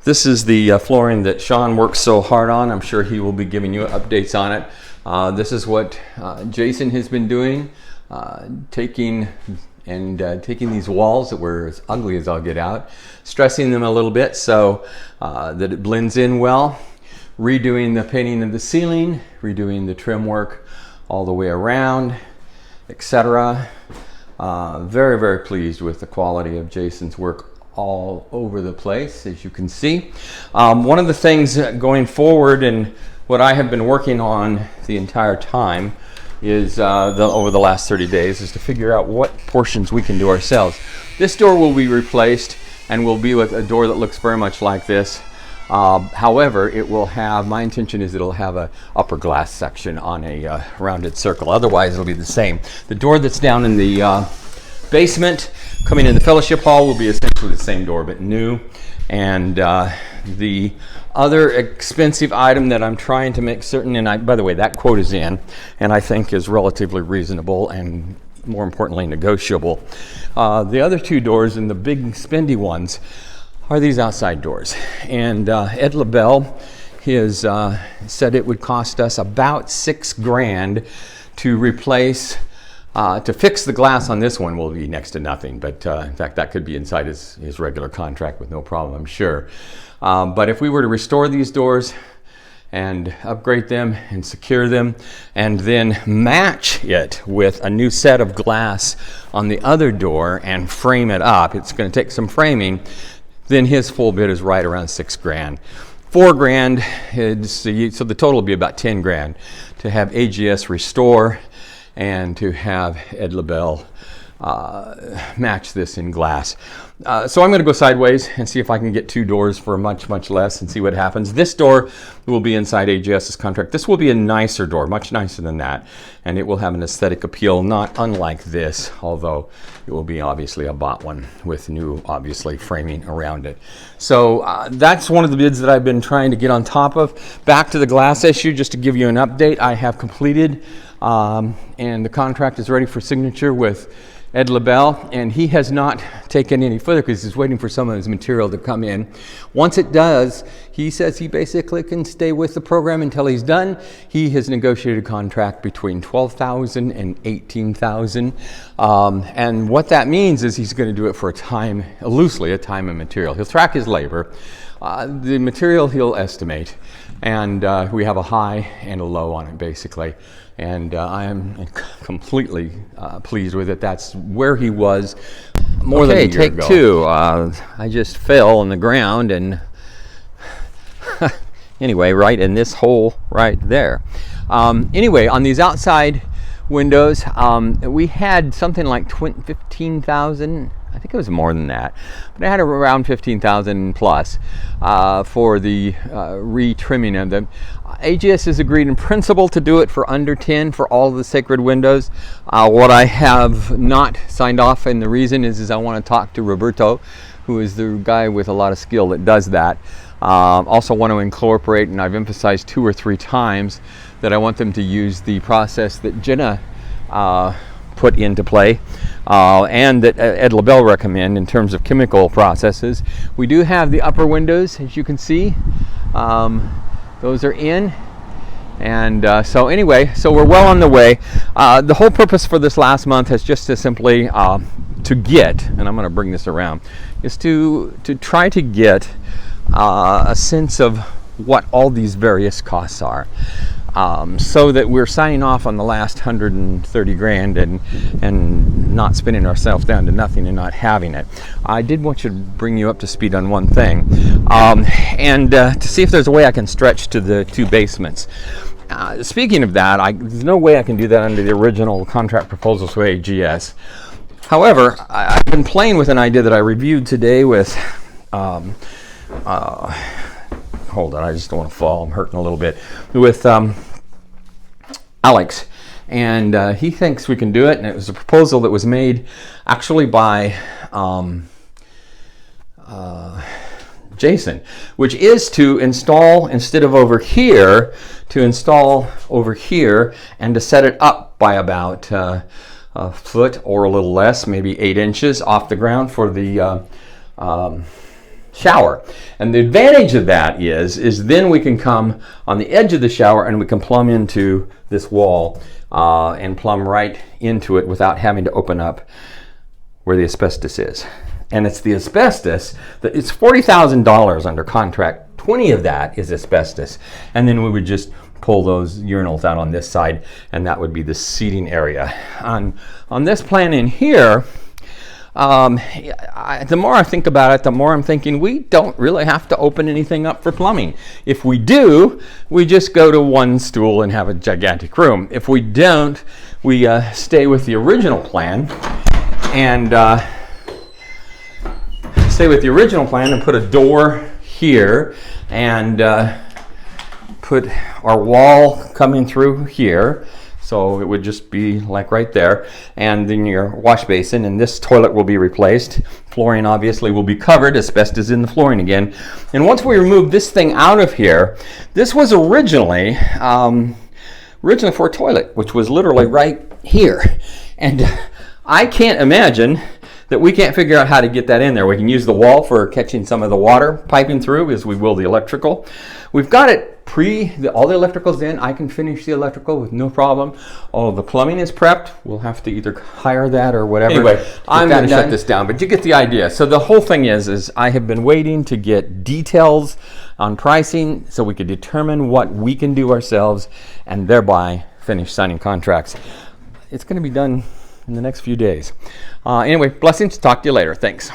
This is the flooring that Sean works so hard on. I'm sure he will be giving you updates on it. This is what Jason has been doing, taking these walls that were as ugly as I'll get out, stressing them a little bit so that it blends in well, redoing the painting of the ceiling, redoing the trim work all the way around, etc. Very, very pleased with the quality of Jason's work all over the place, as you can see. One of the things going forward, and what I have been working on the entire time is over the last 30 days, is to figure out what portions we can do ourselves. This door will be replaced and will be with a door that looks very much like this. However, it will have, my intention is it'll have a upper glass section on a rounded circle. Otherwise, it'll be the same. The door that's down in the basement coming in the fellowship hall will be essentially the same door but new. And the other expensive item that I'm trying to make certain, and by the way, that quote is in and I think is relatively reasonable and more importantly negotiable. The other two doors, and the big spendy ones, are these outside doors. And Ed LaBelle has said it would cost us about $6,000 to replace. To fix the glass on this one will be next to nothing, but in fact that could be inside his regular contract with no problem, I'm sure. But if we were to restore these doors and upgrade them and secure them and then match it with a new set of glass on the other door and frame it up, it's going to take some framing, then his full bid is right around $6,000. $4,000, so the total will be about $10,000 to have AGS restore and to have Ed LaBelle match this in glass. So I'm going to go sideways and see if I can get two doors for much, much less and see what happens. This door will be inside AGS's contract. This will be a nicer door, much nicer than that, and it will have an aesthetic appeal not unlike this, although it will be obviously a bought one with new, obviously, framing around it. So that's one of the bids that I've been trying to get on top of. Back to the glass issue, just to give you an update, I have completed and the contract is ready for signature with Ed LaBelle, and he has not taken any further because he's waiting for some of his material to come in. Once it does, he says he basically can stay with the program until he's done. He has negotiated a contract between $12,000 and $18,000, and what that means is he's going to do it for loosely a time and material. He'll track his labor. The material he'll estimate, and we have a high and a low on it basically. And I am completely pleased with it. That's where he was more than a year ago. Take two. I just fell on the ground and anyway, right in this hole right there. Anyway, on these outside windows, we had something like 15,000. I think it was more than that, but I had around 15,000 plus for the retrimming of them. AGS has agreed in principle to do it for under 10 for all of the sacred windows. What I have not signed off, and the reason is I want to talk to Roberto, who is the guy with a lot of skill that does that. Also want to incorporate, and I've emphasized 2 or 3 times that I want them to use the process that Jenna put into play and that Ed LaBelle recommend in terms of chemical processes. We do have the upper windows, as you can see. Those are in, and so anyway, so we're well on the way. The whole purpose for this last month has just to simply to get, and I'm going to bring this around, is to try to get a sense of what all these various costs are. So that we're signing off on the last $130,000 and not spinning ourselves down to nothing and not having it. I did want you to bring you up to speed on one thing, and to see if there's a way I can stretch to the 2 basements. Speaking of that, there's no way I can do that under the original contract proposals with AGS. However, I've been playing with an idea that I reviewed today with hold on, I just don't want to fall. I'm hurting a little bit. With Alex. And he thinks we can do it. And it was a proposal that was made actually by Jason, which is to install, instead of over here, to install over here and to set it up by about a foot or a little less, maybe 8 inches off the ground for the shower. And the advantage of that is then we can come on the edge of the shower and we can plumb into this wall and plumb right into it without having to open up where the asbestos is. And it's the asbestos that it's $40,000 under contract. 20 of that is asbestos. And then we would just pull those urinals out on this side, and that would be the seating area. On this plan in here, the more I think about it, the more I'm thinking we don't really have to open anything up for plumbing. If we do, we just go to one stool and have a gigantic room. If we don't, we stay with the original plan and put a door here and put our wall coming through here. So it would just be like right there, and then your wash basin, and this toilet will be replaced. Flooring obviously will be covered, asbestos in the flooring again. And once we remove this thing out of here, this was originally for a toilet, which was literally right here. And I can't imagine that we can't figure out how to get that in there. We can use the wall for catching some of the water piping through, as we will the electrical. We've got it all the electrical's in. I can finish the electrical with no problem. All of the plumbing is prepped. We'll have to either hire that or whatever. Anyway, I'm going to shut this down, but you get the idea. So the whole thing is I have been waiting to get details on pricing so we could determine what we can do ourselves and thereby finish signing contracts. It's going to be done in the next few days. Anyway, blessings. Talk to you later. Thanks.